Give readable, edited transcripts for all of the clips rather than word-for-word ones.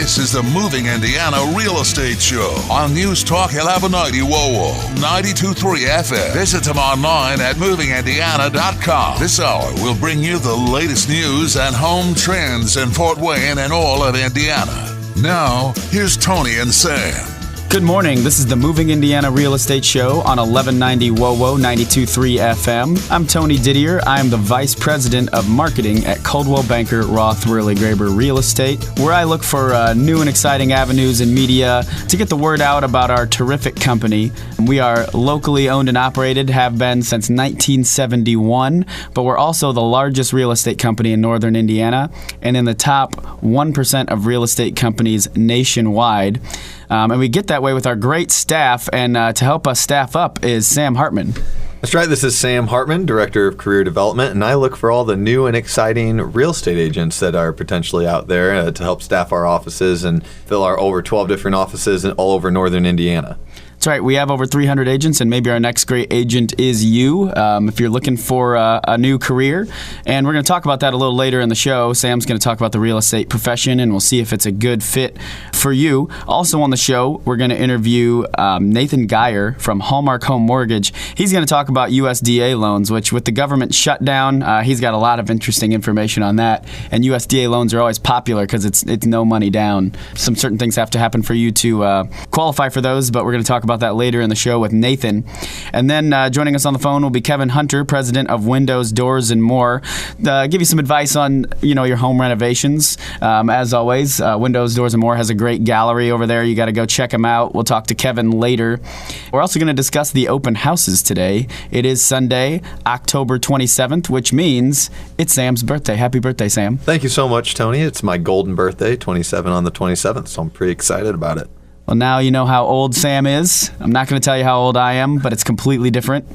This is the Moving Indiana Real Estate Show on News Talk 1190 WOWO 92.3 FM. Visit them online at movingindiana.com. This hour will bring you the latest news and home trends in Fort Wayne and all of Indiana. Now, here's Tony and Sam. Good morning. This is the Moving Indiana Real Estate Show on 1190 WOWO 92.3 FM. I'm Tony Didier. I am the Vice President of Marketing at Coldwell Banker Roth Wehrly Real Estate, where I look for new and exciting avenues in media to get the word out about our terrific company. We are locally owned and operated, have been since 1971, but we're also the largest real estate company in northern Indiana and in the top 1% of real estate companies nationwide. And we get that way with our great staff, and to help us staff up is Sam Hartman. That's right. This is Sam Hartman, Director of Career Development, and I look for all the new and exciting real estate agents that are potentially out there to help staff our offices and fill our over 12 different offices all over northern Indiana. That's right. We have over 300 agents, and maybe our next great agent is you if you're looking for a new career. And we're going to talk about that a little later in the show. Sam's going to talk about the real estate profession, and we'll see if it's a good fit for you. Also on the show, we're going to interview Nathan Geyer from Hallmark Home Mortgage. He's going to talk about USDA loans, which with the government shutdown, he's got a lot of interesting information on that. And USDA loans are always popular because it's no money down. Some certain things have to happen for you to qualify for those, but we're going to talk about that later in the show with Nathan. And then joining us on the phone will be Kevin Hunter, President of Windows, Doors, and More. Give you some advice on your home renovations. As always, Windows, Doors, and More has a great gallery over there. You got to go check them out. We'll talk to Kevin later. We're also going to discuss the open houses today. It is Sunday, October 27th, which means it's Sam's birthday. Happy birthday, Sam. Thank you so much, Tony. It's my golden birthday, 27 on the 27th, so I'm pretty excited about it. Well, now you know how old Sam is. I'm not going to tell you how old I am, but it's completely different.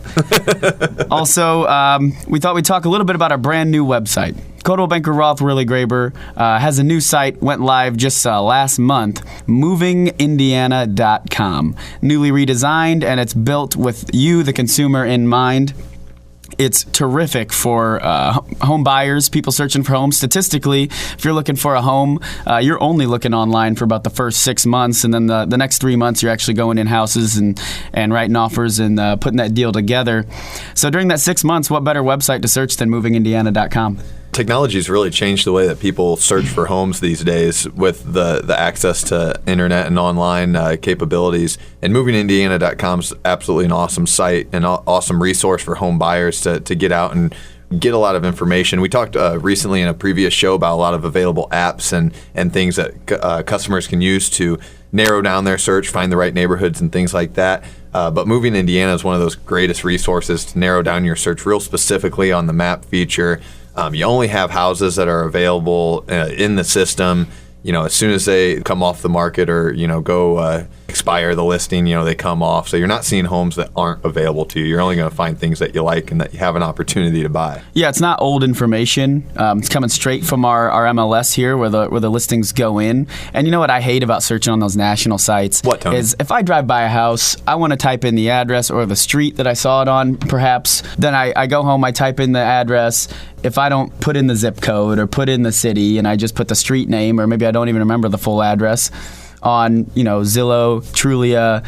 Also, we thought we'd talk a little bit about our brand new website. Coldwell Banker Roth Wehrly has a new site, went live just last month, movingindiana.com. Newly redesigned, and it's built with you, the consumer, in mind. It's terrific for home buyers, people searching for homes. Statistically, if you're looking for a home, you're only looking online for about the first 6 months, and then the next 3 months you're actually going in houses and writing offers and putting that deal together. So during that 6 months, what better website to search than movingindiana.com? Technology's really changed the way that people search for homes these days with the access to internet and online capabilities. And movingindiana.com is absolutely an awesome site, an awesome resource for home buyers to get out and get a lot of information. We talked recently in a previous show about a lot of available apps and things that customers can use to narrow down their search, find the right neighborhoods and things like that. But Moving Indiana is one of those greatest resources to narrow down your search real specifically on the map feature. You only have houses that are available in the system. As soon as they come off the market or, go expire the listing, they come off. So you're not seeing homes that aren't available to you. You're only going to find things that you like and that you have an opportunity to buy. Yeah, it's not old information. It's coming straight from our MLS here where the listings go in. And you know what I hate about searching on those national sites? What, Tony? Is if I drive by a house, I want to type in the address or the street that I saw it on, perhaps. Then I go home, I type in the address. If I don't put in the zip code or put in the city and I just put the street name, or maybe I don't even remember the full address, on Zillow, Trulia,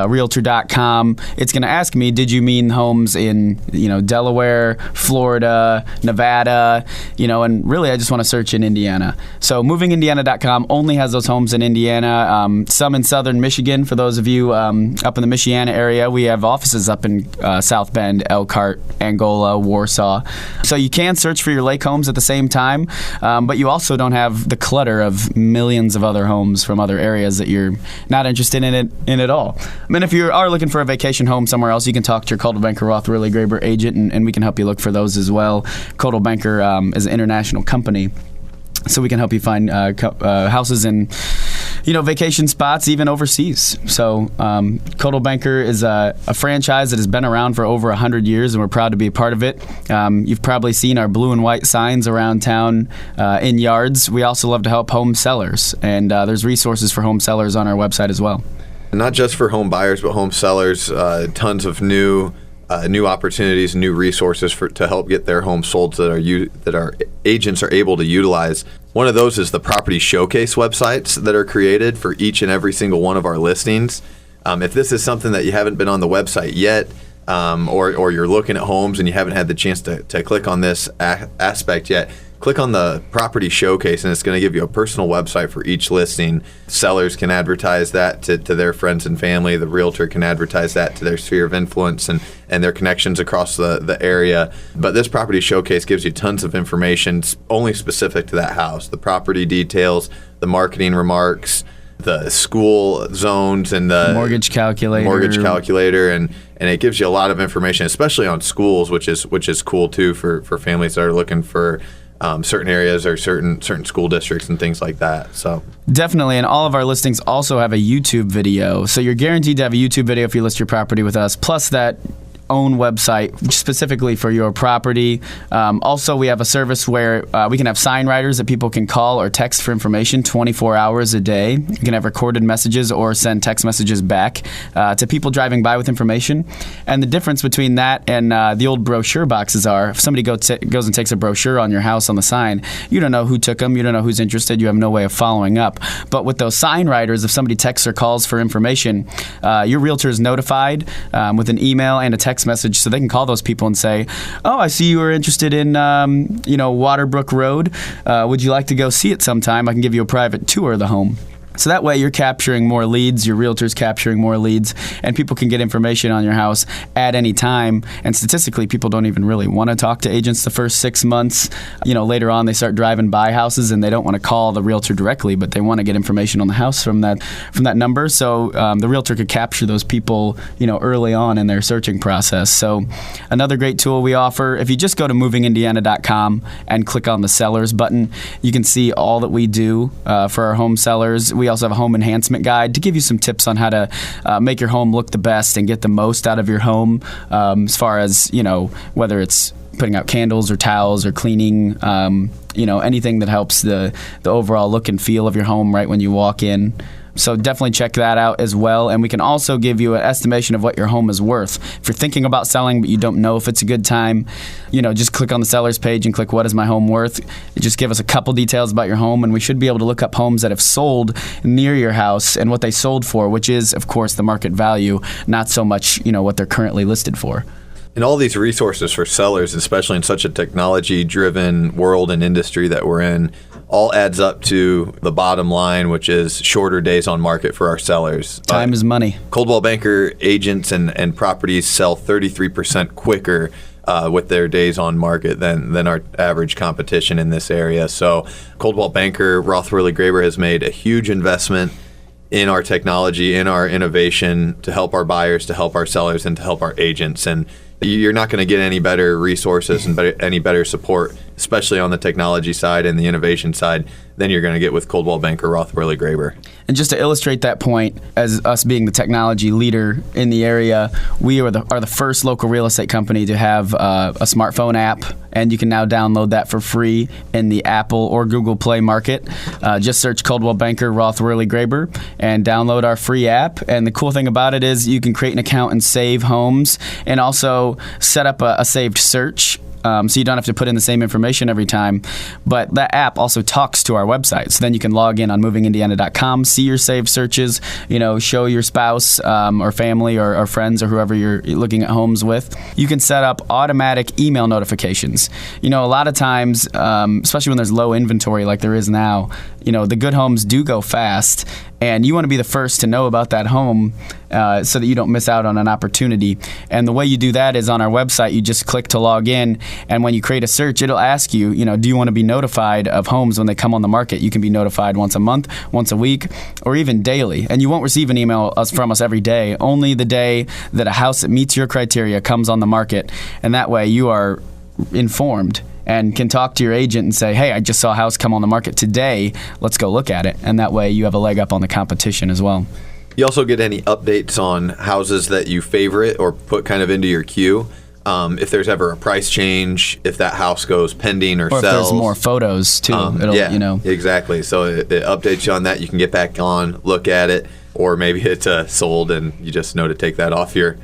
Realtor.com, it's going to ask me, did you mean homes in Delaware, Florida, Nevada, and really I just want to search in Indiana. So movingindiana.com only has those homes in Indiana, some in southern Michigan. For those of you up in the Michiana area, we have offices up in South Bend, Elkhart, Angola, Warsaw. So you can search for your lake homes at the same time, but you also don't have the clutter of millions of other homes from other areas that you're not interested in at all. I mean, if you are looking for a vacation home somewhere else, you can talk to your Coldwell Banker Roth Wehrly agent, and we can help you look for those as well. Coldwell Banker is an international company, so we can help you find houses in vacation spots, even overseas. So Coldwell Banker is a franchise that has been around for over 100 years, and we're proud to be a part of it. You've probably seen our blue and white signs around town in yards. We also love to help home sellers, and there's resources for home sellers on our website as well. Not just for home buyers, but home sellers, tons of new new opportunities, new resources to help get their homes sold that our agents are able to utilize. One of those is the property showcase websites that are created for each and every single one of our listings. If this is something that you haven't been on the website yet, or you're looking at homes and you haven't had the chance to click on this aspect yet, click on the property showcase and it's going to give you a personal website for each listing. Sellers can advertise that to their friends and family. The realtor can advertise that to their sphere of influence and their connections across the area. But this property showcase gives you tons of information only specific to that house. The property details, the marketing remarks, the school zones, and the mortgage calculator, and it gives you a lot of information, especially on schools, which is cool too for families that are looking for certain areas or certain school districts and things like that. So definitely, and all of our listings also have a YouTube video, so you're guaranteed to have a YouTube video if you list your property with us, plus that own website specifically for your property. Also, we have a service where we can have sign writers that people can call or text for information 24 hours a day. You can have recorded messages or send text messages back to people driving by with information. And the difference between that and the old brochure boxes are, if somebody goes and takes a brochure on your house on the sign, you don't know who took them, you don't know who's interested, you have no way of following up. But with those sign writers, if somebody texts or calls for information, your realtor is notified with an email and a text message, so they can call those people and say, oh, I see you were interested in Waterbrook Road. Would you like to go see it sometime? I can give you a private tour of the home. So that way you're capturing more leads, your realtor's capturing more leads, and people can get information on your house at any time. And statistically, people don't even really want to talk to agents the first 6 months. Later on they start driving by houses and they don't want to call the realtor directly, but they want to get information on the house from that number. So the realtor could capture those people, early on in their searching process. So another great tool we offer, if you just go to movingindiana.com and click on the sellers button, you can see all that we do for our home sellers. We also have a home enhancement guide to give you some tips on how to make your home look the best and get the most out of your home, as far as, whether it's putting out candles or towels or cleaning, anything that helps the overall look and feel of your home right when you walk in. So definitely check that out as well. And we can also give you an estimation of what your home is worth. If you're thinking about selling but you don't know if it's a good time, just click on the seller's page and click what is my home worth. Just give us a couple details about your home and we should be able to look up homes that have sold near your house and what they sold for, which is, of course, the market value, not so much, what they're currently listed for. And all these resources for sellers, especially in such a technology-driven world and industry that we're in, all adds up to the bottom line, which is shorter days on market for our sellers. Time is money. Coldwell Banker agents and properties sell 33% quicker with their days on market than our average competition in this area. So Coldwell Banker, Roth, Wehrly, Graber has made a huge investment in our technology, in our innovation to help our buyers, to help our sellers, and to help our agents. And you're not going to get any better resources and any better support, especially on the technology side and the innovation side, than you're going to get with Coldwell Banker, Roth, Wehrly, Graber. And just to illustrate that point, as us being the technology leader in the area, we are the first local real estate company to have a smartphone app, and you can now download that for free in the Apple or Google Play market. Just search Coldwell Banker, Roth, Wehrly, Graber, and download our free app. And the cool thing about it is you can create an account and save homes, and also set up a saved search. So you don't have to put in the same information every time. But that app also talks to our website. So then you can log in on movingindiana.com, see your saved searches, show your spouse or family or friends or whoever you're looking at homes with. You can set up automatic email notifications. A lot of times, especially when there's low inventory like there is now, the good homes do go fast. And you want to be the first to know about that home so that you don't miss out on an opportunity. And the way you do that is on our website, you just click to log in. And when you create a search, it'll ask you, do you want to be notified of homes when they come on the market? You can be notified once a month, once a week, or even daily. And you won't receive an email from us every day, only the day that a house that meets your criteria comes on the market. And that way you are informed and can talk to your agent and say, hey, I just saw a house come on the market today. Let's go look at it. And that way you have a leg up on the competition as well. You also get any updates on houses that you favorite or put kind of into your queue. If there's ever a price change, if that house goes pending or sells. If there's more photos too. Exactly. So it updates you on that. You can get back on, look at it, or maybe it's sold and you just know to take that off your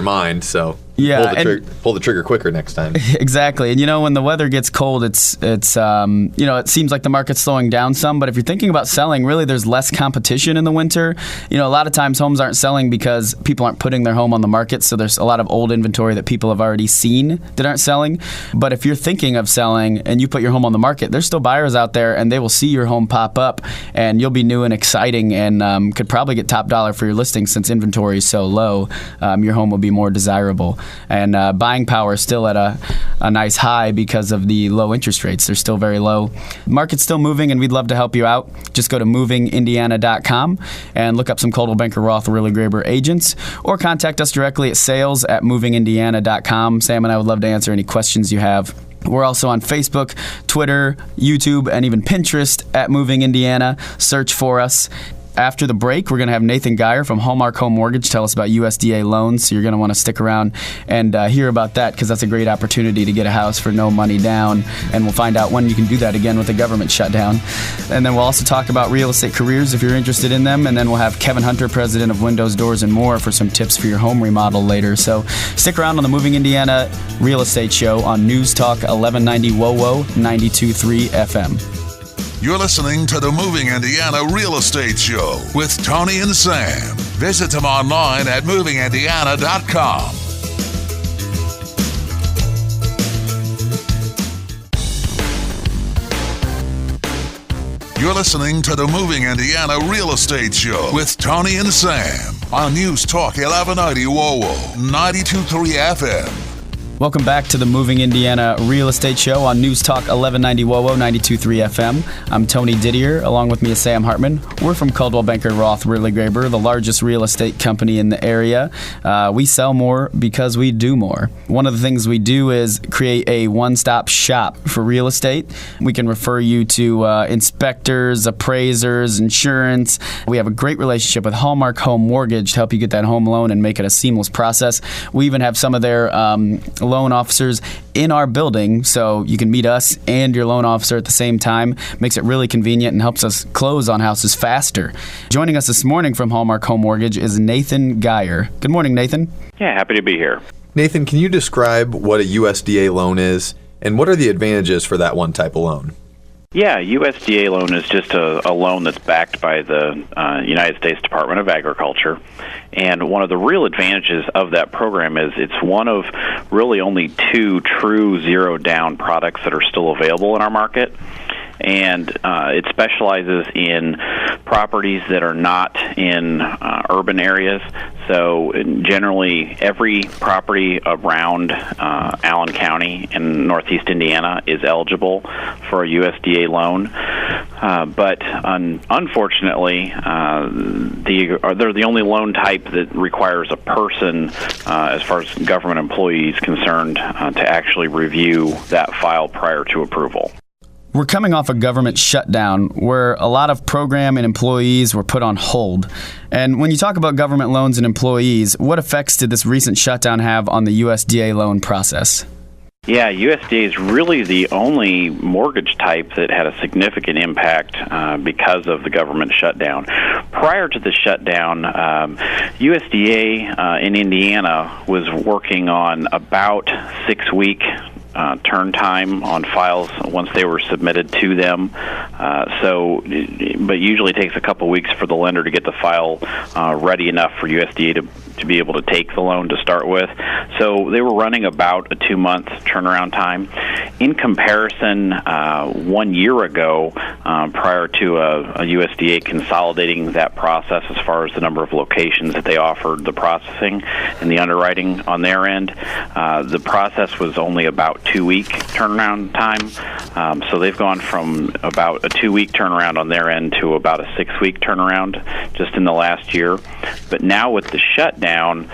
mind. So Yeah, pull the trigger quicker next time. Exactly. And when the weather gets cold, it seems like the market's slowing down some, but if you're thinking about selling, really there's less competition in the winter. A lot of times homes aren't selling because people aren't putting their home on the market, so there's a lot of old inventory that people have already seen that aren't selling. But if you're thinking of selling and you put your home on the market, there's still buyers out there and they will see your home pop up and you'll be new and exciting and could probably get top dollar for your listing since inventory is so low. Your home will be more desirable. And buying power is still at a nice high because of the low interest rates. They're still very low. The market's still moving, and we'd love to help you out. Just go to movingindiana.com and look up some Coldwell Banker Roth Wehrly Graber agents, or contact us directly at sales@movingindiana.com. Sam and I would love to answer any questions you have. We're also on Facebook, Twitter, YouTube, and even Pinterest at Moving Indiana. Search for us. After the break, we're going to have Nathan Geyer from Hallmark Home Mortgage tell us about USDA loans, so you're going to want to stick around and hear about that because that's a great opportunity to get a house for no money down, and we'll find out when you can do that again with the government shutdown. And then we'll also talk about real estate careers if you're interested in them, and then we'll have Kevin Hunter, president of Windows, Doors, and More, for some tips for your home remodel later. So stick around on the Moving Indiana Real Estate Show on News Talk 1190 WOWO 92.3 FM. You're listening to the Moving Indiana Real Estate Show with Tony and Sam. Visit them online at movingindiana.com. You're listening to the Moving Indiana Real Estate Show with Tony and Sam on News Talk 1190 WOWO 92.3 FM. Welcome back to the Moving Indiana Real Estate Show on News Talk 1190 WOWO 92.3 FM. I'm Tony Didier. Along with me is Sam Hartman. We're from Coldwell Banker Roth Wehrly Graber, the largest real estate company in the area. We sell more because we do more. One of the things we do is create a one-stop shop for real estate. We can refer you to inspectors, appraisers, insurance. We have a great relationship with Hallmark Home Mortgage to help you get that home loan and make it a seamless process. We even have some of their loan officers in our building, so you can meet us and your loan officer at the same time. Makes it really convenient and helps us close on houses faster. Joining us this morning from Hallmark Home Mortgage is Nathan Geyer. Good morning, Nathan. Yeah, happy to be here. Nathan, can you describe what a USDA loan is, and what are the advantages for that one type of loan? Yeah, USDA loan is just a loan that's backed by the United States Department of Agriculture. And one of the real advantages of that program is it's one of really only two true zero-down products that are still available in our market. And it specializes in properties that are not in urban areas. So generally, every property around Allen County in northeast Indiana is eligible for a USDA loan. But unfortunately, they're the only loan type that requires a person, as far as government employees concerned, to actually review that file prior to approval. We're coming off a government shutdown where a lot of program and employees were put on hold. And when you talk about government loans and employees, what effects did this recent shutdown have on the USDA loan process? Yeah, USDA is really the only mortgage type that had a significant impact because of the government shutdown. Prior to the shutdown, USDA in Indiana was working on about 6-week turn time on files once they were submitted to them. But usually it takes a couple weeks for the lender to get the file ready enough for USDA to be able to take the loan to start with. So they were running about a 2-month turnaround time. In comparison, 1 year ago, prior to a USDA consolidating that process as far as the number of locations that they offered the processing and the underwriting on their end, the process was only about 2-week turnaround time. So they've gone from about a 2-week turnaround on their end to about a 6-week turnaround just in the last year. But now with the shutdown,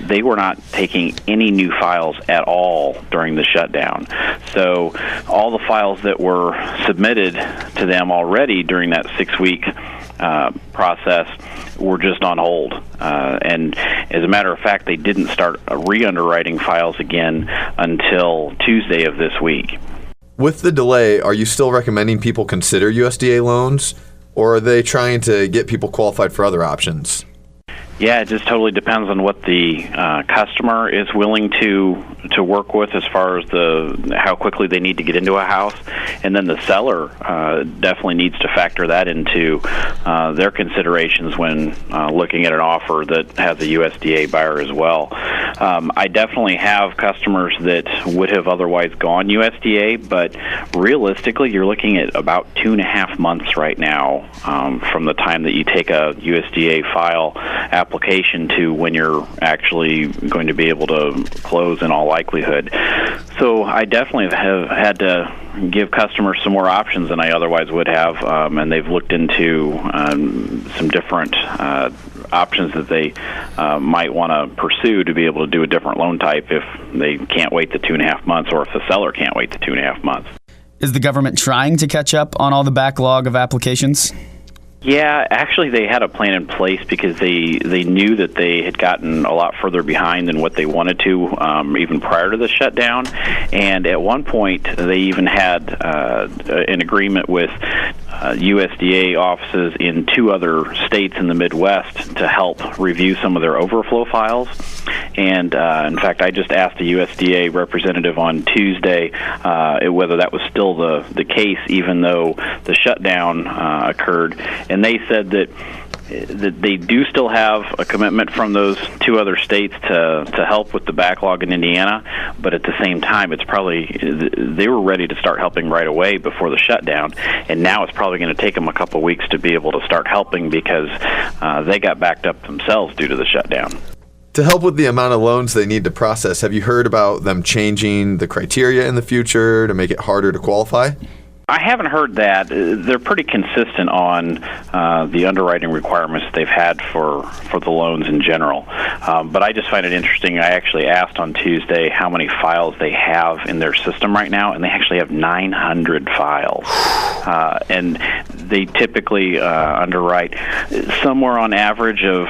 they were not taking any new files at all during the shutdown. So all the files that were submitted to them already during that 6-week process were just on hold. And as a matter of fact, they didn't start re-underwriting files again until Tuesday of this week. With the delay, are you still recommending people consider USDA loans, or are they trying to get people qualified for other options? Yeah, it just totally depends on what the customer is willing to work with as far as how quickly they need to get into a house, and then the seller definitely needs to factor that into their considerations when looking at an offer that has a USDA buyer as well. I definitely have customers that would have otherwise gone USDA, but realistically, you're looking at about 2.5 months right now from the time that you take a USDA file application to when you're actually going to be able to close in all likelihood. So I definitely have had to give customers some more options than I otherwise would have, and they've looked into some different options that they might want to pursue to be able to do a different loan type if they can't wait the 2.5 months, or if the seller can't wait the 2.5 months. Is the government trying to catch up on all the backlog of applications? Yeah, actually they had a plan in place because they knew that they had gotten a lot further behind than what they wanted to even prior to the shutdown. And at one point they even had an agreement with USDA offices in 2 other states in the Midwest to help review some of their overflow files. And in fact, I just asked a USDA representative on Tuesday whether that was still the case, even though the shutdown occurred. And they said that they do still have a commitment from those 2 other states to help with the backlog in Indiana, but at the same time, it's probably they were ready to start helping right away before the shutdown, and now it's probably going to take them a couple weeks to be able to start helping because they got backed up themselves due to the shutdown. To help with the amount of loans they need to process, have you heard about them changing the criteria in the future to make it harder to qualify? I haven't heard that. They're pretty consistent on the underwriting requirements they've had for the loans in general. But I just find it interesting. I actually asked on Tuesday how many files they have in their system right now, and they actually have 900 files. And they typically underwrite somewhere on average of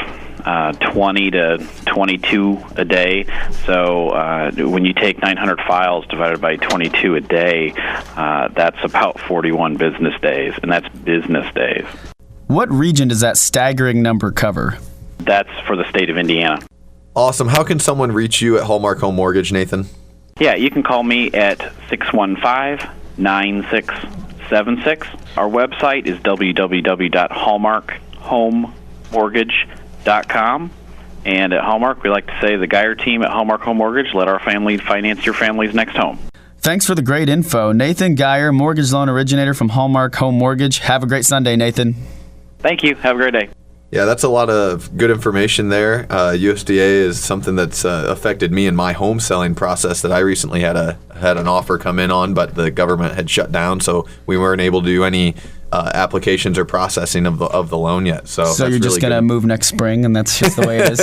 20 to 22 a day. So when you take 900 files divided by 22 a day, that's about 41 business days, and that's business days. What region does that staggering number cover? That's for the state of Indiana. Awesome. How can someone reach you at Hallmark Home Mortgage, Nathan? Yeah, you can call me at 615-9676. Our website is www.hallmarkhomemortgage.com. And at Hallmark, we like to say the Geyer team at Hallmark Home Mortgage, let our family finance your family's next home. Thanks for the great info. Nathan Geyer, mortgage loan originator from Hallmark Home Mortgage. Have a great Sunday, Nathan. Thank you. Have a great day. Yeah, that's a lot of good information there. USDA is something that's affected me in my home selling process that I recently had an offer come in on, but the government had shut down, so we weren't able to do any applications or processing of the loan yet. So you're just really going to move next spring, and that's just the way it is?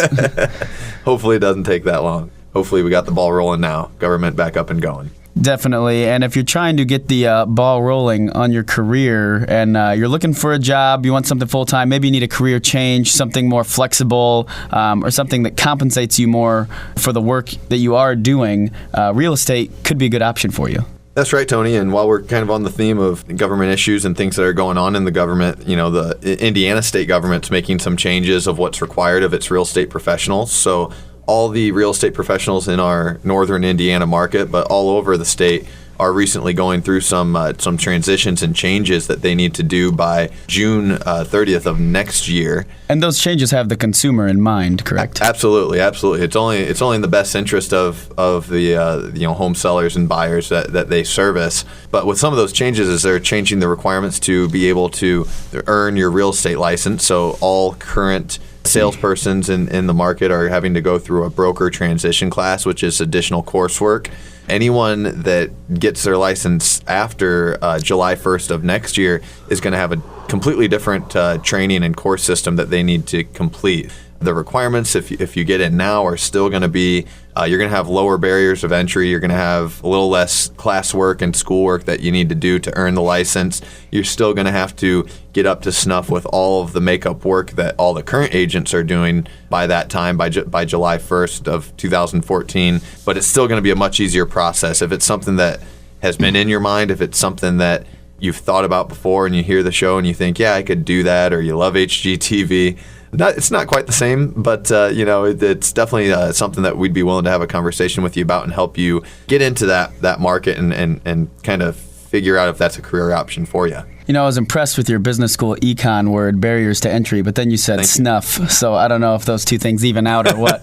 Hopefully it doesn't take that long. Hopefully we got the ball rolling now. Government back up and going. Definitely. And if you're trying to get the ball rolling on your career and you're looking for a job, you want something full-time, maybe you need a career change, something more flexible, or something that compensates you more for the work that you are doing, real estate could be a good option for you. That's right, Tony. And while we're kind of on the theme of government issues and things that are going on in the government, the Indiana state government's making some changes of what's required of its real estate professionals. So all the real estate professionals in our northern Indiana market, but all over the state, are recently going through some transitions and changes that they need to do by June 30th of next year. And those changes have the consumer in mind, correct? Absolutely. It's only in the best interest of the home sellers and buyers that they service. But with some of those changes, is they're changing the requirements to be able to earn your real estate license. So all current salespersons in the market are having to go through a broker transition class, which is additional coursework. Anyone that gets their license after July 1st of next year is going to have a completely different training and course system that they need to complete. The requirements, if you get in now, are still going to be, you're going to have lower barriers of entry. You're going to have a little less classwork and schoolwork that you need to do to earn the license. You're still going to have to get up to snuff with all of the makeup work that all the current agents are doing by that time, by July 1st of 2014. But it's still going to be a much easier process. If it's something that has been in your mind, if it's something that you've thought about before and you hear the show and you think, yeah, I could do that, or you love HGTV, It's not quite the same, but it's definitely something that we'd be willing to have a conversation with you about and help you get into that market and kind of figure out if that's a career option for you. I was impressed with your business school econ word, barriers to entry, but then you said snuff. So I don't know if those two things even out or what.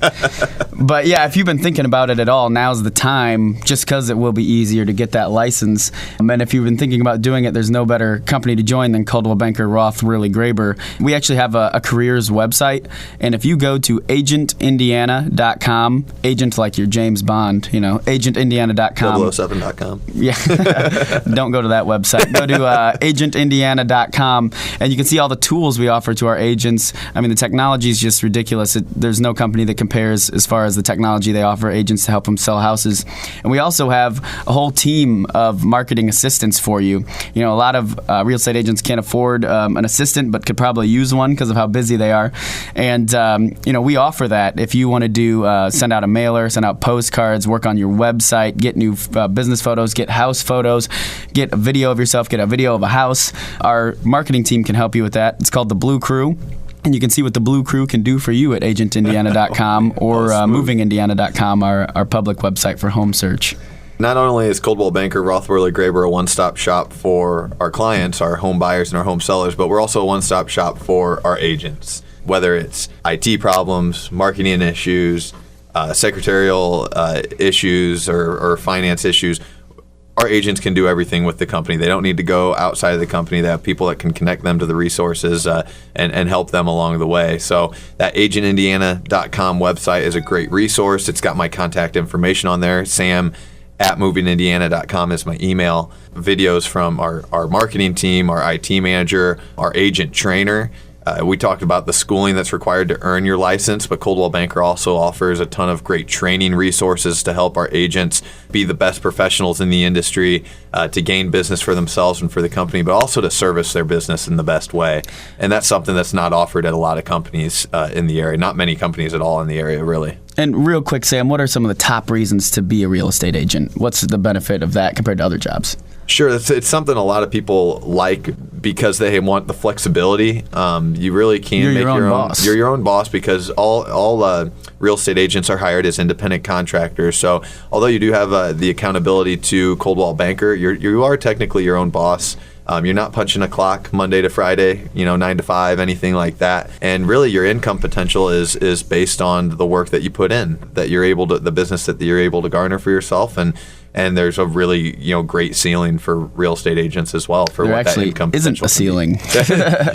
But yeah, if you've been thinking about it at all, now's the time, just because it will be easier to get that license. And if you've been thinking about doing it, there's no better company to join than Coldwell Banker Roth Wehrly Graber. We actually have a careers website, and if you go to agentindiana.com, agent like your James Bond, agentindiana.com. 007.com. Yeah. Don't go to that website. Go to agentindiana.com, and you can see all the tools we offer to our agents. I mean, the technology is just ridiculous. There's no company that compares as far as the technology they offer agents to help them sell houses. And we also have a whole team of marketing assistants for you. A lot of real estate agents can't afford an assistant, but could probably use one because of how busy they are. And, we offer that. If you want to do send out a mailer, send out postcards, work on your website, get new business photos, get house photos, get a video of yourself, get a video of a house, our marketing team can help you with that. It's called the Blue Crew. And you can see what the Blue Crew can do for you at agentindiana.com or movingindiana.com, our public website for home search. Not only is Coldwell Banker Roth Wehrly Graber a one-stop shop for our clients, our home buyers and our home sellers, but we're also a one-stop shop for our agents. Whether it's IT problems, marketing issues, secretarial issues, or finance issues, our agents can do everything with the company. They don't need to go outside of the company. They have people that can connect them to the resources and help them along the way. So that agentindiana.com website is a great resource. It's got my contact information on there. Sam@movingindiana.com is my email. Videos from our marketing team, our IT manager, our agent trainer. We talked about the schooling that's required to earn your license, but Coldwell Banker also offers a ton of great training resources to help our agents be the best professionals in the industry, to gain business for themselves and for the company, but also to service their business in the best way. And that's something that's not offered at a lot of companies in the area, not many companies at all in the area, really. And real quick, Sam, what are some of the top reasons to be a real estate agent? What's the benefit of that compared to other jobs? Sure, it's something a lot of people like because they want the flexibility. You really can make your own boss. You're your own boss because all real estate agents are hired as independent contractors. So although you do have the accountability to Coldwell Banker, you are technically your own boss. You're not punching a clock Monday to Friday, 9 to 5, anything like that. And really, your income potential is based on the work that you put in, that you're able to, the business that you're able to garner for yourself. And there's a really great ceiling for real estate agents as well for what that income potential isn't a ceiling.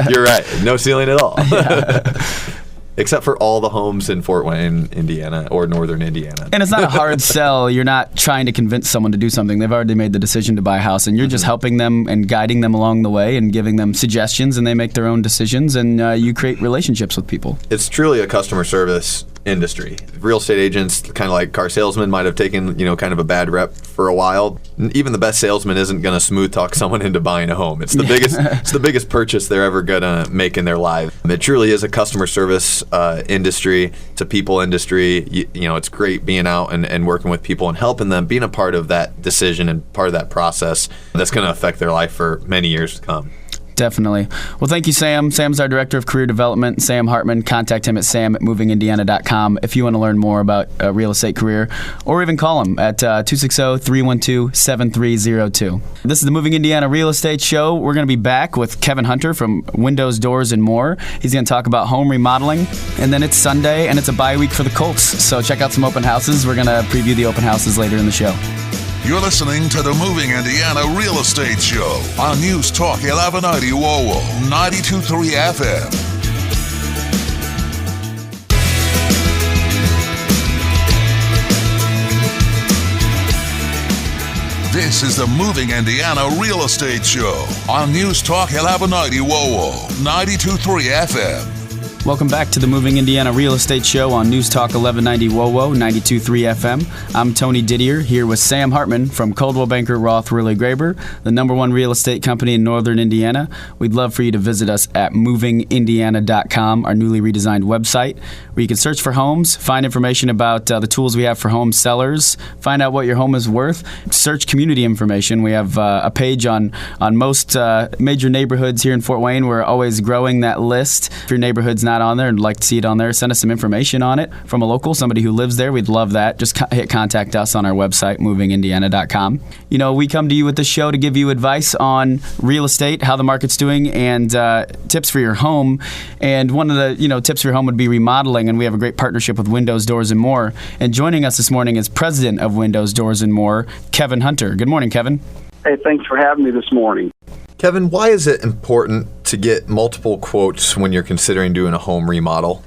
You're right, no ceiling at all. Yeah. Except for all the homes in Fort Wayne, Indiana, or northern Indiana. And it's not a hard sell. You're not trying to convince someone to do something. They've already made the decision to buy a house, and you're just helping them and guiding them along the way and giving them suggestions, and they make their own decisions, and you create relationships with people. It's truly a customer service industry. Real estate agents, kind of like car salesmen, might have taken kind of a bad rep for a while. Even the best salesman isn't going to smooth talk someone into buying a home. It's the biggest it's the biggest purchase they're ever going to make in their life. It truly is a customer service industry. It's a people industry. It's great being out and working with people and helping them, being a part of that decision and part of that process that's going to affect their life for many years to come. Definitely. Well, thank you, Sam. Sam's our Director of Career Development, Sam Hartman. Contact him at sam@movingindiana.com if you want to learn more about a real estate career, or even call him at 260-312-7302. This is the Moving Indiana Real Estate Show. We're going to be back with Kevin Hunter from Windows, Doors, and More. He's going to talk about home remodeling. And then it's Sunday, and it's a bye week for the Colts. So check out some open houses. We're going to preview the open houses later in the show. You're listening to the Moving Indiana Real Estate Show on News Talk 1190 WOWO 92.3 FM. This is the Moving Indiana Real Estate Show on News Talk 1190 WOWO 92.3 FM. Welcome back to the Moving Indiana Real Estate Show on News Talk 1190 WOWO 92.3 FM. I'm Tony Didier here with Sam Hartman from Coldwell Banker Roth Wehrly Graber, the #1 real estate company in northern Indiana. We'd love for you to visit us at movingindiana.com, our newly redesigned website, where you can search for homes, find information about the tools we have for home sellers, find out what your home is worth, search community information. We have a page on most major neighborhoods here in Fort Wayne. We're always growing that list. If your neighborhood's not not on there and like to see it on there, send us some information on it from a local, somebody who lives there. We'd love that. Just hit contact us on our website, movingindiana.com. We come to you with this show to give you advice on real estate, how the market's doing, and tips for your home. And one of the tips for your home would be remodeling, and we have a great partnership with Windows, Doors, and More. And joining us this morning is President of Windows, Doors, and More, Kevin Hunter. Good morning, Kevin. Hey, thanks for having me this morning. Kevin, why is it important to get multiple quotes when you're considering doing a home remodel?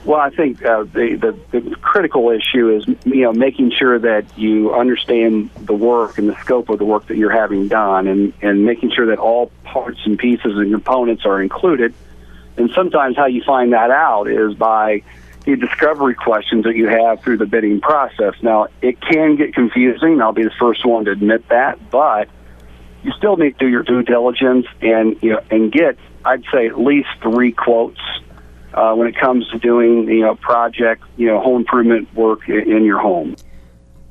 Well, I think the critical issue is making sure that you understand the work and the scope of the work that you're having done, and making sure that all parts and pieces and components are included. And sometimes how you find that out is by the discovery questions that you have through the bidding process. Now, it can get confusing. I'll be the first one to admit that, but you still need to do your due diligence and get, I'd say, at least 3 quotes when it comes to doing project home improvement work in your home.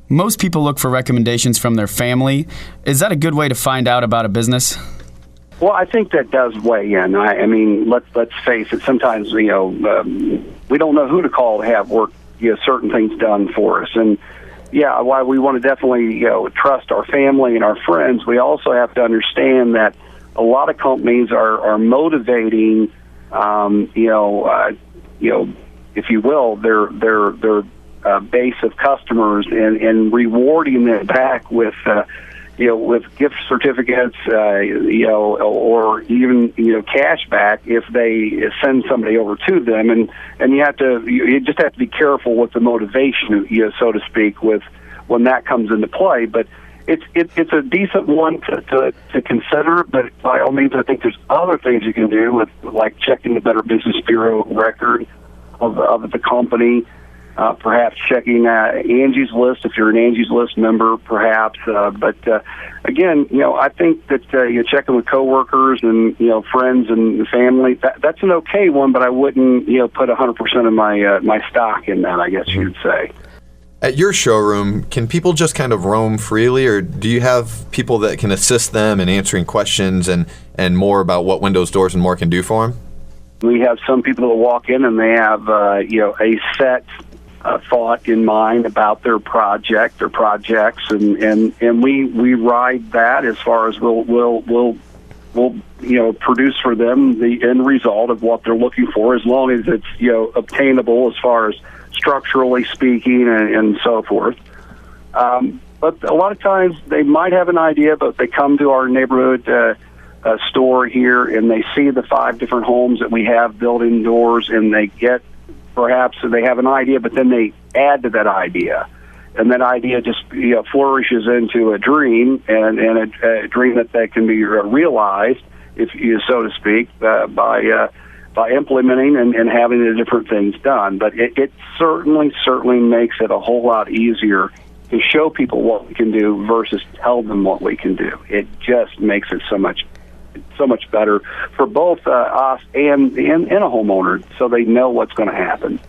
Most people look for recommendations from their family. Is that a good way to find out about a business? Well, I think that does weigh in. I mean, let's face it. Sometimes we don't know who to call to have work certain things done for us, and while we want to definitely trust our family and our friends, we also have to understand that a lot of companies are motivating, if you will, their base of customers and rewarding them back with gift certificates, or even cash back if they send somebody over to them, and you just have to be careful with the motivation, so to speak, with when that comes into play. But it's a decent one to consider. But by all means, I think there's other things you can do with like checking the Better Business Bureau record of the company. Perhaps checking Angie's List if you're an Angie's List member, perhaps. But again, I think that you're checking with coworkers and friends and family. That's an okay one, but I wouldn't put 100% of my stock in that, I guess you'd say. At your showroom, can people just kind of roam freely, or do you have people that can assist them in answering questions and more about what Windows, Doors, and More can do for them? We have some people that walk in and they have a set thought in mind about their projects, and we ride that as far as we'll produce for them the end result of what they're looking for, as long as it's obtainable as far as structurally speaking and so forth. But a lot of times they might have an idea, but they come to our neighborhood store here and they see the 5 different homes that we have built indoors, and they get perhaps they have an idea, but then they add to that idea, and that idea just flourishes into a dream, and a dream that can be realized, if you so to speak, by implementing and having the different things done. But it certainly makes it a whole lot easier to show people what we can do versus tell them what we can do. It just makes it so much better for both us and a homeowner, so they know what's going to happen.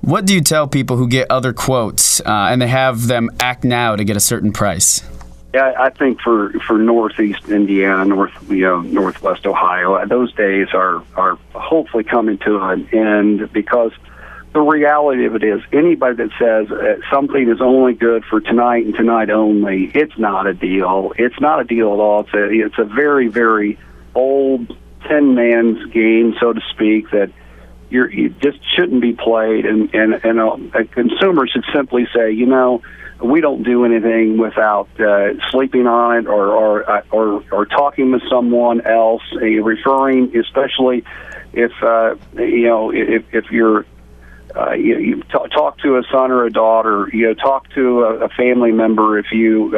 What do you tell people who get other quotes and they have them act now to get a certain price? Yeah, I think for Northeast Indiana, Northwest Ohio, those days are hopefully coming to an end, because the reality of it is, anybody that says something is only good for tonight and tonight only, it's not a deal. It's not a deal at all. It's a very, very old 10 man's game, so to speak, that you just shouldn't be played. And a consumer should simply say, we don't do anything without sleeping on it or talking with someone else, referring, especially if you're you talk to a son or a daughter, talk to a family member if you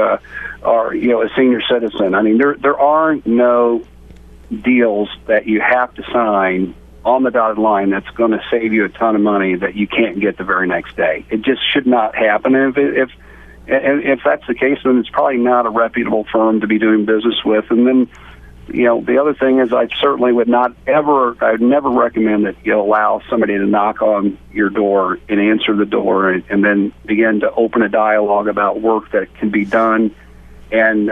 are a senior citizen. I mean, there are no deals that you have to sign on the dotted line that's going to save you a ton of money that you can't get the very next day. It just should not happen. And if that's the case, then it's probably not a reputable firm to be doing business with. And then, the other thing is, I certainly would I'd never recommend that you allow somebody to knock on your door and answer the door and then begin to open a dialogue about work that can be done, and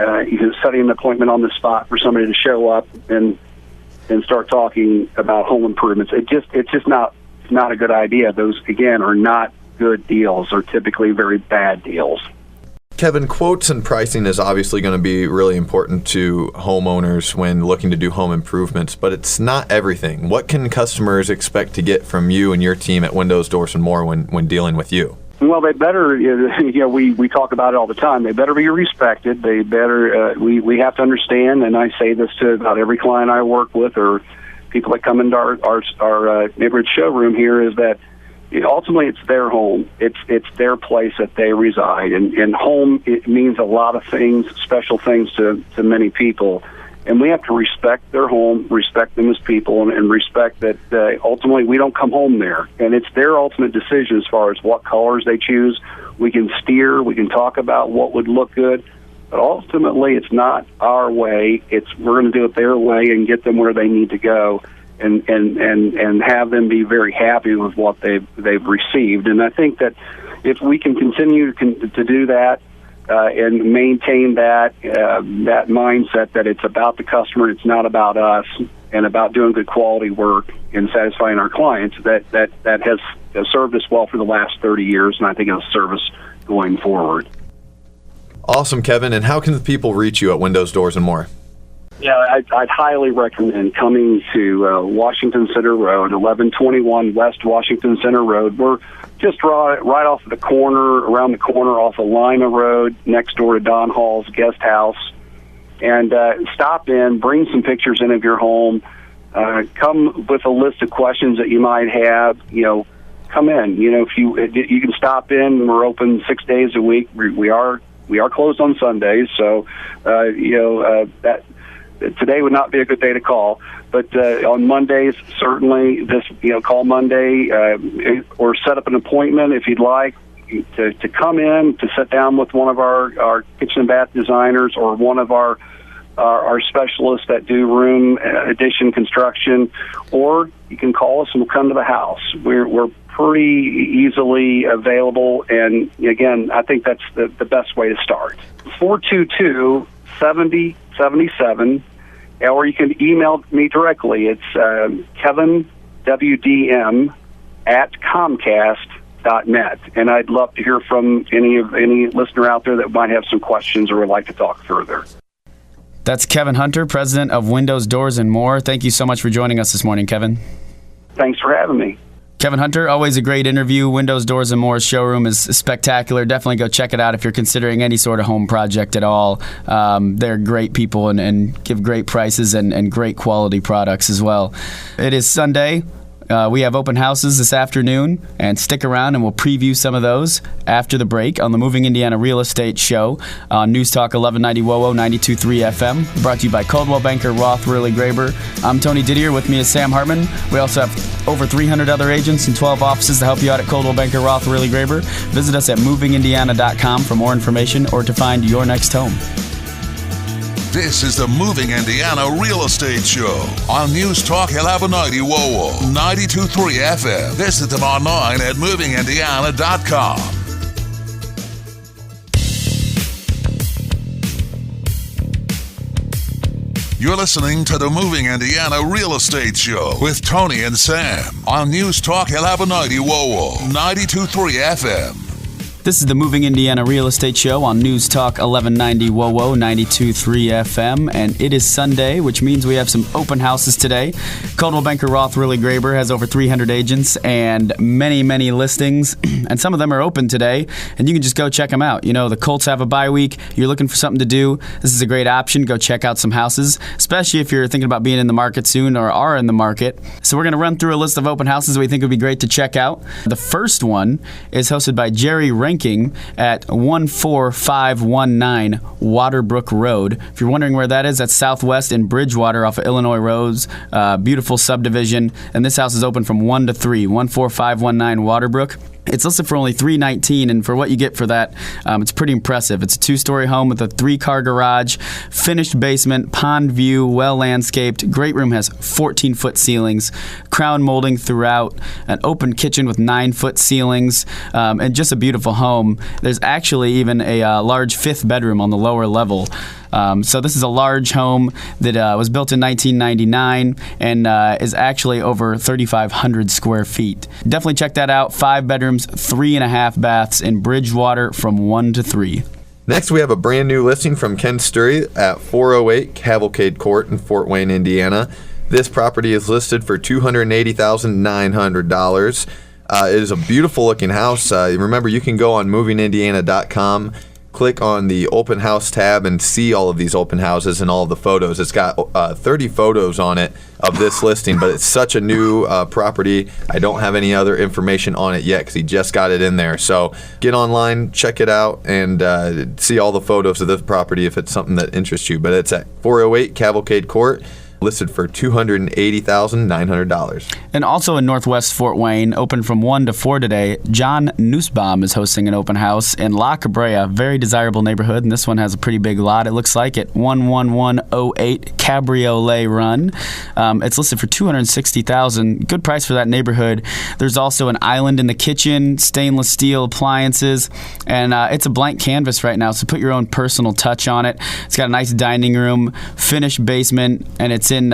setting an appointment on the spot for somebody to show up and and start talking about home improvements. It's just not a good idea. Those, again, are not good deals. They're typically very bad deals. Kevin, quotes and pricing is obviously going to be really important to homeowners when looking to do home improvements, but it's not everything. What can customers expect to get from you and your team at Windows, Doors, and More when dealing with you? Well, they better, we talk about it all the time. They better be respected. They better, we have to understand, and I say this to about every client I work with or people that come into our neighborhood showroom here, is that ultimately it's their home. It's their place that they reside. And home, it means a lot of things, special things to many people. And we have to respect their home, respect them as people, and respect that ultimately we don't come home there. And it's their ultimate decision as far as what colors they choose. We can steer, we can talk about what would look good, but ultimately it's not our way. We're going to do it their way and get them where they need to go, and have them be very happy with what they've received. And I think that if we can continue to do that, and maintain that mindset that it's about the customer, it's not about us, and about doing good quality work and satisfying our clients, that has served us well for the last 30 years, and I think it'll serve us going forward. Awesome, Kevin. And how can the people reach you at Windows, Doors, and More? Yeah, I'd highly recommend coming to Washington Center Road, 1121 West Washington Center Road. We're just right off of around the corner off of Lima Road, next door to Don Hall's guest house. And stop in, bring some pictures in of your home, come with a list of questions that you might have. Come in. If you can stop in. We're open 6 days a week. We are closed on Sundays, so that. Today would not be a good day to call, but on Mondays, certainly call Monday or set up an appointment if you'd like to come in to sit down with one of our kitchen and bath designers or one of our specialists that do room addition construction, or you can call us and we'll come to the house. We're pretty easily available, and again, I think that's the best way to start. 422-7077, or you can email me directly. It's kevinwdm@comcast.net, and I'd love to hear from any listener out there that might have some questions or would like to talk further. That's Kevin Hunter, president of Windows, Doors, and More. Thank you so much for joining us this morning, Kevin. Thanks for having me. Kevin Hunter, always a great interview. Windows, Doors, and More's showroom is spectacular. Definitely go check it out if you're considering any sort of home project at all. They're great people and give great prices and great quality products as well. It is Sunday. We have open houses this afternoon, and stick around and we'll preview some of those after the break on the Moving Indiana Real Estate Show on News Talk 1190 WOWO 92.3 FM, brought to you by Coldwell Banker, Roth, Wehrly, Graber. I'm Tony Didier. With me is Sam Hartman. We also have over 300 other agents and 12 offices to help you out at Coldwell Banker, Roth, Wehrly, Graber. Visit us at movingindiana.com for more information or to find your next home. This is the Moving Indiana Real Estate Show on News Talk 1190 WOWO 92.3 FM. Visit them online at movingindiana.com. You're listening to the Moving Indiana Real Estate Show with Tony and Sam on News Talk 1190 WOWO 92.3 FM. This is the Moving Indiana Real Estate Show on News Talk 1190 WOWO 92.3 FM, and it is Sunday, which means we have some open houses today. Coldwell Banker, Roth, Wehrly, Graber has over 300 agents and many, many listings, and some of them are open today, and you can just go check them out. The Colts have a bye week. You're looking for something to do. This is a great option. Go check out some houses, especially if you're thinking about being in the market soon or are in the market. So we're going to run through a list of open houses we think would be great to check out. The first one is hosted by Jerry Rankin at 14519 Waterbrook Road. If you're wondering where that is, that's southwest in Bridgewater off of Illinois Roads. Beautiful subdivision. And this house is open from 1 to 3, 14519 Waterbrook. It's listed for only $319, and for what you get for that, it's pretty impressive. It's a 2-story home with a 3-car garage, finished basement, pond view, well-landscaped. Great room, has 14-foot ceilings, crown molding throughout, an open kitchen with 9-foot ceilings, and just a beautiful home. There's actually even a large 5th bedroom on the lower level. So this is a large home that was built in 1999 and is actually over 3,500 square feet. Definitely check that out. 5 bedrooms, 3.5 baths in Bridgewater from 1 to 3. Next, we have a brand new listing from Ken Sturry at 408 Cavalcade Court in Fort Wayne, Indiana. This property is listed for $280,900. It is a beautiful looking house. Remember, you can go on movingindiana.com, click on the open house tab, and see all of these open houses and all of the photos. It's got 30 photos on it of this listing, but it's such a new property. I don't have any other information on it yet because he just got it in there. So get online, check it out, and see all the photos of this property if it's something that interests you. But it's at 408 Cavalcade Court, listed for $280,900. And also in Northwest Fort Wayne, open from 1 to 4 today, John Nussbaum is hosting an open house in La Cabrera, very desirable neighborhood, and this one has a pretty big lot. It looks like at 11108 Cabriolet Run. It's listed for $260,000. Good price for that neighborhood. There's also an island in the kitchen, stainless steel appliances, and it's a blank canvas right now, so put your own personal touch on it. It's got a nice dining room, finished basement, and it's in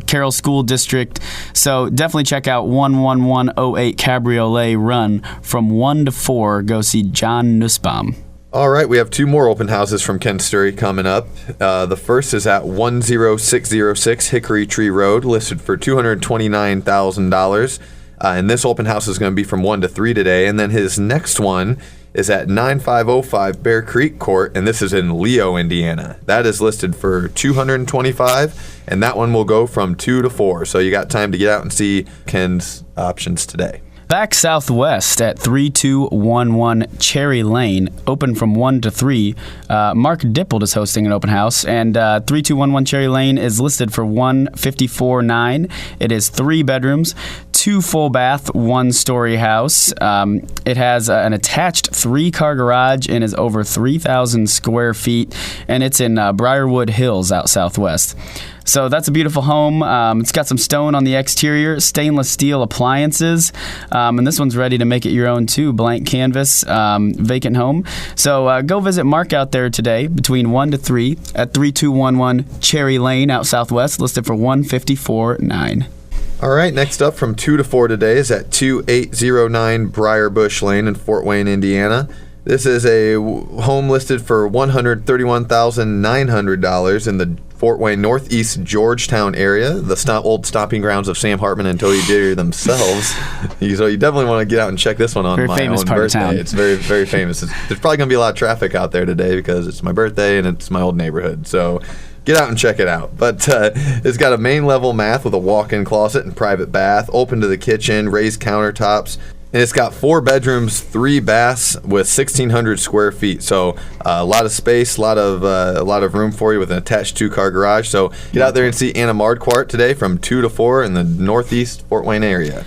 Carroll School District. So definitely check out 11108 Cabriolet Run from 1 to 4. Go see John Nussbaum. All right, we have 2 more open houses from Ken Sturry coming up. The first is at 10606 Hickory Tree Road, listed for $229,000. And this open house is going to be from 1 to 3 today. And then his next one is at 9505 Bear Creek Court, and this is in Leo, Indiana. That is listed for $225,000, and that one will go from 2 to 4. So you got time to get out and see Ken's options today. Back southwest at 3211 Cherry Lane, open from 1 to 3. Mark Dippold is hosting an open house, and 3211 Cherry Lane is listed for $154,900. It is 3 bedrooms, 2 full bath, 1-story house. It has an attached 3-car garage and is over 3,000 square feet, and it's in Briarwood Hills out southwest. So that's a beautiful home. It's got some stone on the exterior, stainless steel appliances, and this one's ready to make it your own too. Blank canvas, vacant home. So go visit Mark out there today between 1 to 3 at 3211 Cherry Lane out southwest, listed for $154,900. All right, next up from 2 to 4 today is at 2809 Briarbush Lane in Fort Wayne, Indiana. This is a home listed for $131,900 in the Fort Wayne Northeast Georgetown area, the old stomping grounds of Sam Hartman and Didier themselves. So you definitely want to get out and check this one on my own birthday. It's very, very famous. There's probably going to be a lot of traffic out there today because it's my birthday and it's my old neighborhood. So get out and check it out. But it's got a main level math with a walk-in closet and private bath, open to the kitchen, raised countertops. And it's got 4 bedrooms, 3 baths with 1,600 square feet. So a lot of space, a lot of room for you with an attached 2-car garage. So get out there and see Anna Mardquart today from 2 to 4 in the Northeast Fort Wayne area.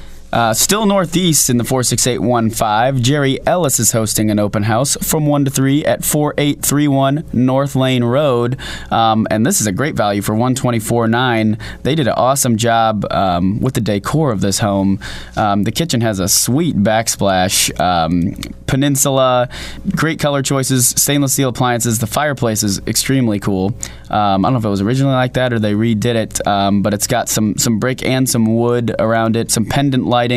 Still northeast in the 46815, Jerry Ellis is hosting an open house from 1 to 3 at 4831 North Lane Road. And this is a great value for $124,900. They did an awesome job with the decor of this home. The kitchen has a sweet backsplash, peninsula, great color choices, stainless steel appliances. The fireplace is extremely cool. I don't know if it was originally like that or they redid it, but it's got some brick and some wood around it, some pendant lighting.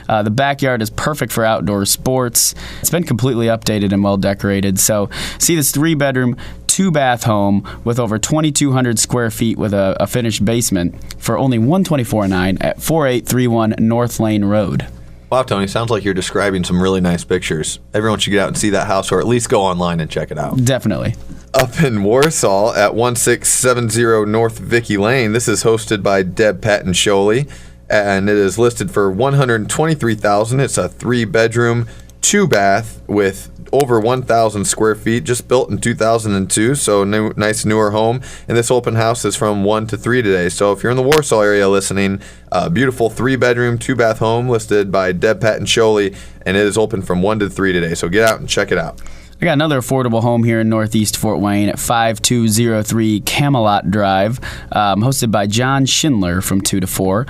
The backyard is perfect for outdoor sports. It's been completely updated and well decorated. So see this 3-bedroom, 2-bath home with over 2,200 square feet with a finished basement for only $124,900 at 4831 North Lane Road. Wow, Tony, sounds like you're describing some really nice pictures. Everyone should get out and see that house or at least go online and check it out. Definitely. Up in Warsaw at 1670 North Vicky Lane, this is hosted by Deb Patton Sholey, and it is listed for $123,000. It's a 3-bedroom, 2-bath with over 1,000 square feet, just built in 2002, so nice newer home. And this open house is from 1 to 3 today. So if you're in the Warsaw area listening, beautiful 3-bedroom, 2-bath home listed by Deb Patton Sholey, and it is open from 1 to 3 today. So get out and check it out. I got another affordable home here in Northeast Fort Wayne at 5203 Camelot Drive, hosted by John Schindler from 2 to 4.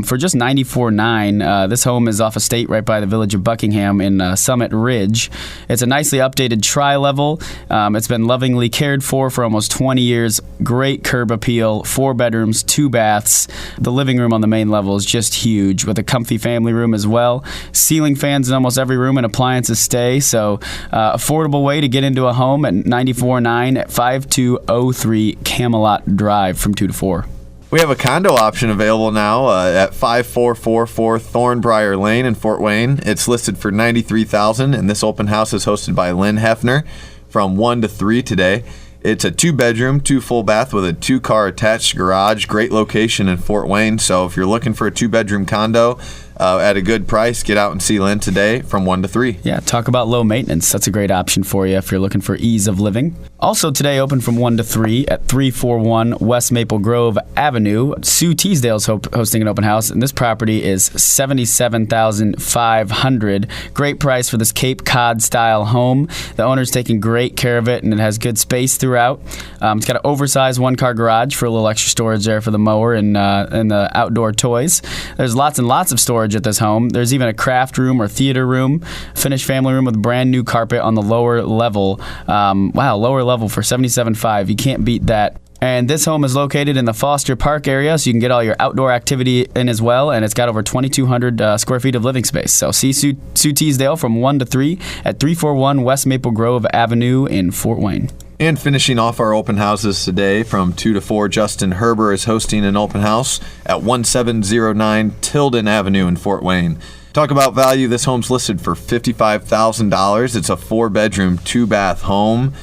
For just $94,900, this home is off a state right by the village of Buckingham in Summit Ridge. It's a nicely updated tri-level. It's been lovingly cared for almost 20 years. Great curb appeal, 4 bedrooms, 2 baths. The living room on the main level is just huge with a comfy family room as well. Ceiling fans in almost every room and appliances stay. So affordable way to get into a home at $94,900 at 5203 Camelot Drive from 2 to 4. We have a condo option available now at 5444 Thornbriar Lane in Fort Wayne. It's listed for $93,000, and this open house is hosted by Lynn Hefner from 1 to 3 today. It's a 2-bedroom, 2 full bath with a 2-car attached garage. Great location in Fort Wayne. So if you're looking for a 2-bedroom condo at a good price, get out and see Lynn today from 1 to 3. Yeah, talk about low maintenance. That's a great option for you if you're looking for ease of living. Also today, open from 1 to 3 at 341 West Maple Grove Avenue. Sue Teasdale's hosting an open house, and this property is $77,500. Great price for this Cape Cod-style home. The owner's taking great care of it, and it has good space throughout. It's got an oversized 1-car garage for a little extra storage there for the mower and the outdoor toys. There's lots and lots of storage at this home. There's even a craft room or theater room, finished family room with brand new carpet on the lower level. Lower level for $77,500. You can't beat that. And this home is located in the Foster Park area, so you can get all your outdoor activity in as well, and it's got over 2,200 square feet of living space. So see Sue Teasdale from 1 to 3 at 341 West Maple Grove Avenue in Fort Wayne. And finishing off our open houses today from 2 to 4, Justin Herber is hosting an open house at 1709 Tilden Avenue in Fort Wayne. Talk about value. This home's listed for $55,000. It's a 4-bedroom, 2-bath home.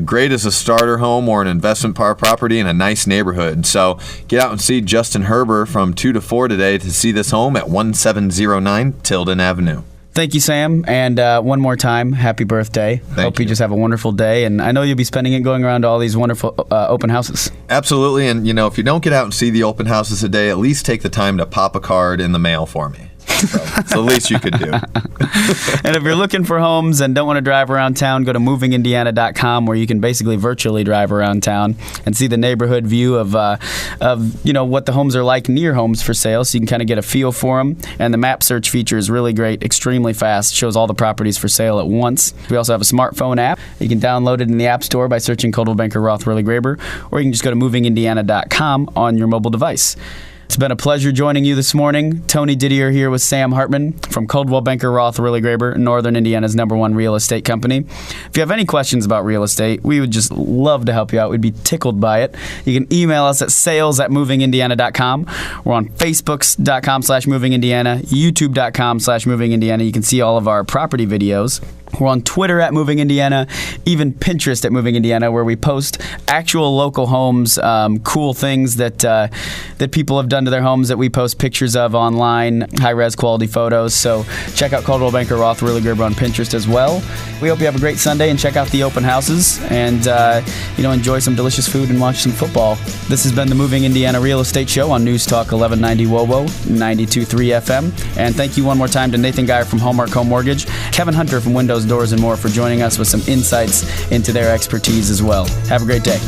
Great as a starter home or an investment property in a nice neighborhood. So get out and see Justin Herber from 2 to 4 today to see this home at 1709 Tilden Avenue. Thank you, Sam. And one more time, happy birthday. Hope you just have a wonderful day. And I know you'll be spending it going around to all these wonderful open houses. Absolutely. And, if you don't get out and see the open houses today, at least take the time to pop a card in the mail for me. So it's the least you could do. And if you're looking for homes and don't want to drive around town, go to movingindiana.com, where you can basically virtually drive around town and see the neighborhood view of what the homes are like near homes for sale, so you can kind of get a feel for them. And the map search feature is really great, extremely fast, shows all the properties for sale at once. We also have a smartphone app. You can download it in the App Store by searching Coldwell Banker Roth Wehrly Graber, or you can just go to movingindiana.com on your mobile device. It's been a pleasure joining you this morning. Tony Didier here with Sam Hartman from Coldwell Banker Roth Wehrly Graber, Northern Indiana's #1 real estate company. If you have any questions about real estate, we would just love to help you out. We'd be tickled by it. You can email us at sales@movingindiana.com. We're on facebook.com/movingindiana, youtube.com/movingindiana. You can see all of our property videos. We're on Twitter at Moving Indiana, even Pinterest at Moving Indiana, where we post actual local homes, cool things that people have done to their homes that we post pictures of online, high-res quality photos. So check out Coldwell Banker Roth Wehrly Graber on Pinterest as well. We hope you have a great Sunday and check out the open houses and enjoy some delicious food and watch some football. This has been the Moving Indiana Real Estate Show on News Talk 1190 WOWO, 92.3 FM. And thank you one more time to Nathan Geyer from Hallmark Home Mortgage, Kevin Hunter from Windows, Doors, and More for joining us with some insights into their expertise as well. Have a great day.